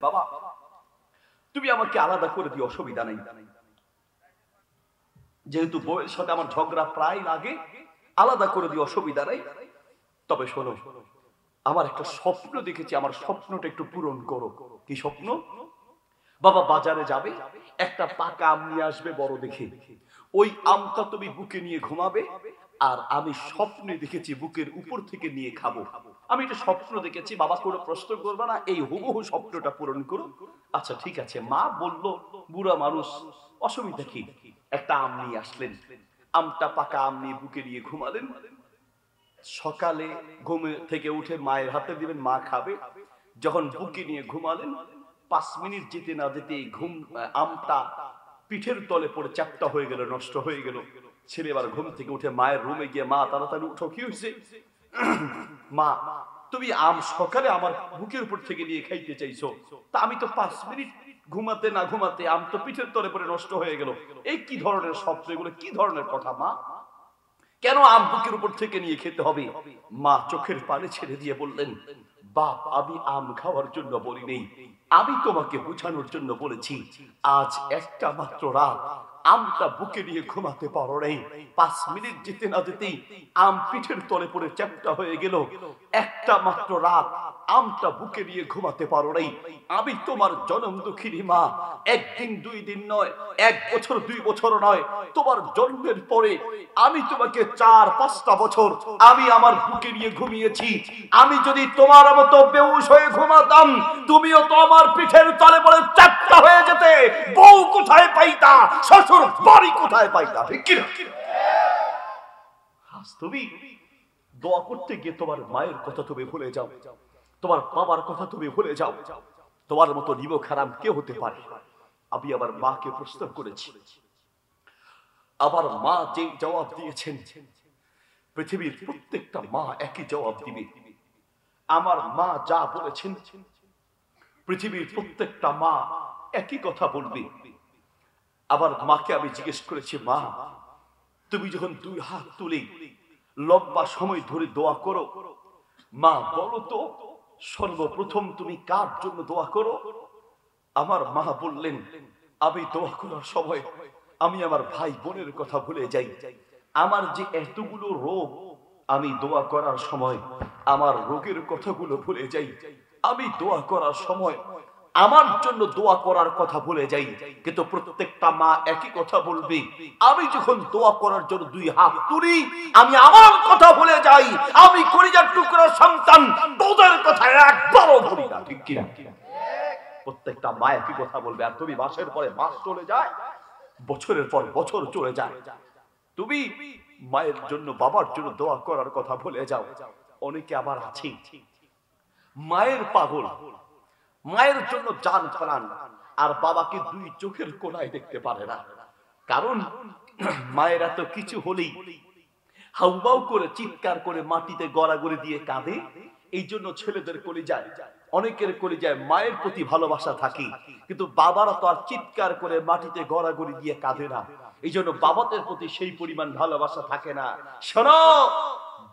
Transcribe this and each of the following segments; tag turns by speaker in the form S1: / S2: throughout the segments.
S1: বাবা তুমি আমাকে আলাদা করে দিও, অসুবিধা নাই। যেহেতু বউয়ের সাথে আমার ঝগড়া প্রায় লাগে, আলাদা করে দিও, অসুবিধা নাই। তবে শোনো, আমার একটা স্বপ্ন দেখেছি, আমার স্বপ্নটা একটু পূরণ করো। কি স্বপ্ন? বাবা বাজারে যাবে, একটা পাকা আম নিয়ে আসবে বড় দেখে, ওই আমটা তুমি বুকে নিয়ে ঘুমাবে, আর আমি স্বপ্নে দেখেছি বুকের উপর থেকে নিয়ে খাবো। আমি এটা স্বপ্ন দেখেছি বাবা, কোনো প্রশ্ন করবে না, এই হুবহু স্বপ্নটা পূরণ করো। আচ্ছা ঠিক আছে। মা বলল, বুড়া মানুষ, অসুবিধা কি? একটা আম নিয়ে আসলেন, আমটা পাকা আম নিয়ে বুকে নিয়ে ঘুমালেন। সকালে ঘুম থেকে উঠে মায়ের হাতে দিবেন, মা খাবে। যখন বুকে নিয়ে ঘুমালেন, 5 মিনিট যেতে না যেতে ঘুম আমটা পিঠের তলে পড়ে চ্যাপ্টা হয়ে গেল, নষ্ট হয়ে গেল। ছেলে এবার ঘুম থেকে উঠে মায়ের রুমে গিয়ে, মা তাড়াতাড়ি উঠো, কি হয়েছে? মা তুমি আম সকালে আমার বুকের উপর থেকে নিয়ে খাইতে চাইছো, তা আমি তো 5 মিনিট ঘুমাতে না ঘুমাতে আম তো পিঠের তলে পড়ে নষ্ট হয়ে গেল। এই কি ধরনের স্বপ্ন এগুলো, কি ধরনের কথা মা? কেন আম বুকের উপর থেকে নিয়ে খেতে হবে? মা চোখের পানি ছেড়ে দিয়ে বললেন, বাপ আমি আম খাওয়ার জন্য বলি নেই, আমি তোমাকে বোঝানোর জন্য বলেছি। আজ একটা মাত্র রাত আমটা বুকে নিয়ে ঘুমাতে পারো নাই, 5 মিনিট যেতে না যেতেই আম পিঠের তলে পড়ে চ্যাপ্টা হয়ে গেল। একটা মাত্র রাত আমটা বুকে নিয়ে ঘুমাতে পারো নাই, আমি তোমার জনম দুঃখিনী মা। একদিন 2 দিন নয়, 1 বছর 2 বছর নয়, তোমার জন্মের পরে আমি তোমাকে 4-5টা বছর আমি আমার বুকে নিয়ে ঘুমিয়েছি। আমি যদি তোমার মতো বেহুশ হয়ে ঘুমাতাম, তুমিও তো আমার পিঠের তলে পড়ে চ্যাপ্টা হয়ে যেতে। বউ কোথায় পাইতা, শ্বশুর বাড়ি কোথায় পাইতা, ঠিক কি না? তুমি দোয়া করতে গিয়ে তোমার মায়ের কথা তুমি ভুলে যাও, তোমার বাবার কথা তুমি ভুলে যাও। তোমার মতো নিমক হারাম কে হতে পারে? আমি আবার মাকে প্রশ্ন করেছি, আবার মা যে জবাব দিয়েছেন, পৃথিবীর প্রত্যেকটা মা একই জবাব দিবে। আমার মা যা বলেছেন, পৃথিবীর প্রত্যেকটা মা একই কথা বলবে। আবার মাকে আমি জিজ্ঞেস করেছি, মা তুমি যখন 2 হাত তুলে লম্বা সময় ধরে দোয়া করো, মা বলো তো সর্বপ্রথম তুমি কার জন্য দোয়া করো? আমার মা বললেন, আমি দোয়া করার সময় আমি আমার ভাই বোনের কথা ভুলে যাই। আমার যে এতগুলো রোগ, আমি দোয়া করার সময় আমার রোগের কথাগুলো ভুলে যাই। আমি দোয়া করার সময় আমার জন্য দোয়া করার কথা ভুলে যাই। কিন্তু প্রত্যেকটা মা একই কথা বলবে, আমি যখন দোয়া করার জন্য 2 হাত তুলি, আমি আমার কথা ভুলে যাই। আমি কলিজার টুকরা সন্তান, তোদের কথা একবারও ভুলি না, ঠিক কি না? প্রত্যেকটা মা একই কথা বলবে। আর তুমি মাসের পরে মাস চলে যায়, বছরের পর বছর চলে যায়, তুমি মায়ের জন্য বাবার জন্য দোয়া করার কথা ভুলে যাও। অনেকে আবার আছে মায়ের পাগল, মায়ের জন্য জান প্রাণ, আর বাবাকে 2 চোখের কোণায় দেখতে পারে না। কারণ মায়ের এত কিছু হলেই হাউমাউ করে চিৎকার করে মাটিতে গড়াগড়ি দিয়ে কাঁদে। এই জন্য ছেলেদের কলিজায়, অনেকের কলিজায় মায়ের প্রতি ভালোবাসা থাকে, কিন্তু বাবারা তো আর চিৎকার করে মাটিতে গড়াগড়ি দিয়ে কাঁদে না। এই জন্য বাবাদের প্রতি সেই পরিমাণ ভালোবাসা থাকে না। শোনো,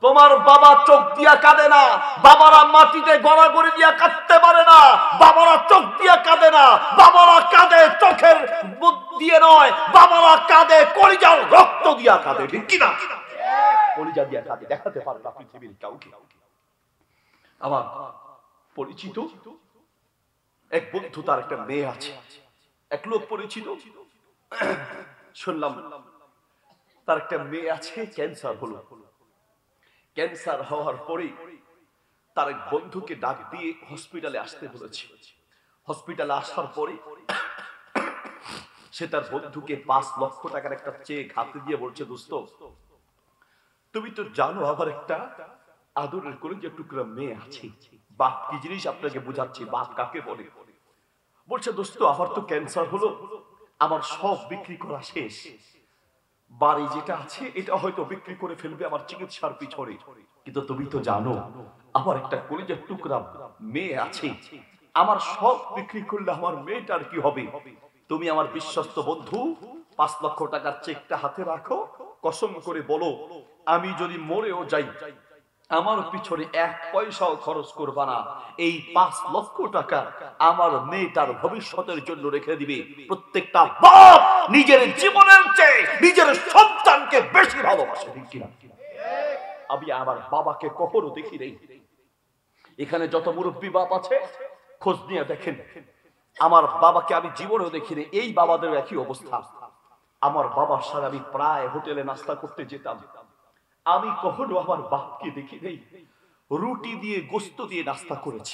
S1: তোমার বাবা চোখ দিয়া কাঁদে না, বাবারা মাটিতে গড়াগড়ি দিয়া কাঁদতে পারে না। বাবারা চোখ দিয়া কাঁদে না, বাবারা কাঁদে চোখের দিয়ে নয়, বাবারা কাঁদে কলিজার রক্ত দিয়া কাঁদে, ঠিক কি না? কলিজা দিয়া কাঁদে, দেখাতে পারে না পৃথিবীর কাউকে। আমার পরিচিত এক বন্ধু, তার একটা মেয়ে আছে, এক লোক পরিচিত, শুনলাম তার একটা মেয়ে আছে, ক্যান্সার হলো। ক্যান্সার হওয়ার পরে তার এক বন্ধুকে ডাক দিয়ে হসপিটালে আসতে বলেছে। হসপিটালে আসার পরে সে তার বন্ধুকে 5 লক্ষ টাকার একটা চেক হাতে দিয়ে বলছে, দোস্ত তুমি তো জানো আমার একটা আদরের কলিজার টুকরা মেয়ে আছে। বাপ কি জিনিস আপনাকে বুঝাচ্ছি, বাপ কাকে বলে। বলছে, দোস্ত আমার তো ক্যান্সার হলো, আমার সব বিক্রি করা শেষ, বাড়ি যেটা আছে এটা হয়তো বিক্রি করে ফেলবে আমার চিকিৎসার পিছনে, কিন্তু তুমি তো জানো আমার একটা কলিজার টুকরা মেয়ে আছে, আমার সব বিক্রি করলে আমার মেয়েটার কি হবে? তুমি আমার বিশ্বস্ত বন্ধু, 5 লক্ষ টাকার চেকটা হাতে রাখো, কসম করে বলো আমি যদি মরেও যাই, আমার পিছনে 1 পয়সাও খরচ করবা না, এই 5 লক্ষ টাকা আমার মেয়েটার ভবিষ্যতের জন্য রেখে দিবে। প্রত্যেকটা বাপ নিজের জীবনের চেয়ে নিজের সন্তানকে বেশি ভালোবাসে, ঠিক কিনা? আমি আমার বাবাকে কখনো দেখি নাই। এখানে যত মুরব্বী বাপ আছে খোঁজ নিয়ে দেখেন, আমার বাবাকে আমি জীবনেও দেখিনি। এই বাবাদের একই অবস্থা। আমার বাবার সাথে আমি প্রায় হোটেলে নাস্তা করতে যেতাম, আমি কখনো আমার বাপকে দেখি নাই রুটি দিয়ে গোস্ত দিয়ে নাস্তা করেছে।